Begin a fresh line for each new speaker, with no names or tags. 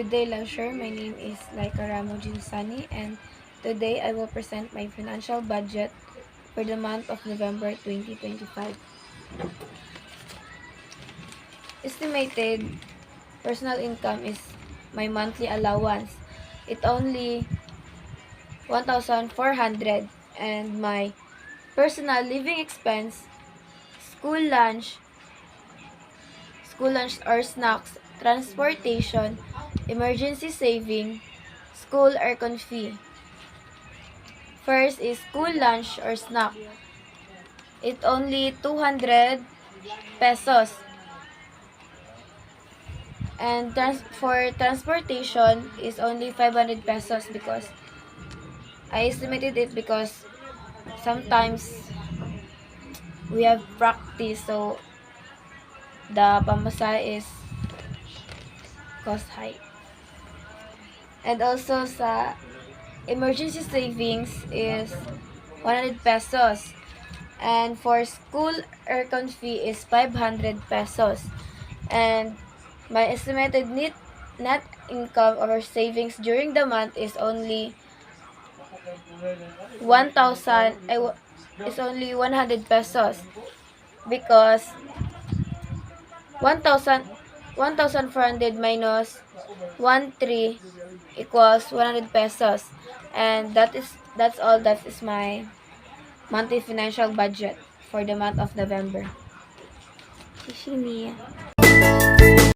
Good day, Lasher. My name is Laika Ramo Ginsani, and today I will present my financial budget for the month of November 2025. Estimated personal income is my monthly allowance. It only 1,400, and my personal living expense, school lunch, or snacks, transportation, emergency saving, school aircon fee. First is school lunch or snack. It only 200 pesos. And for transportation is only 500 pesos because I estimated it because sometimes we have practice, so the pamasahe is cost high. And also sa emergency savings is 100 pesos. And for school aircon fee is 500 pesos. And my estimated net income or savings during the month is only 1,000 is only 100 pesos because 1,400 minus 1,3 equals 100 pesos, and that's all. That is my monthly financial budget for the month of November. Shishini.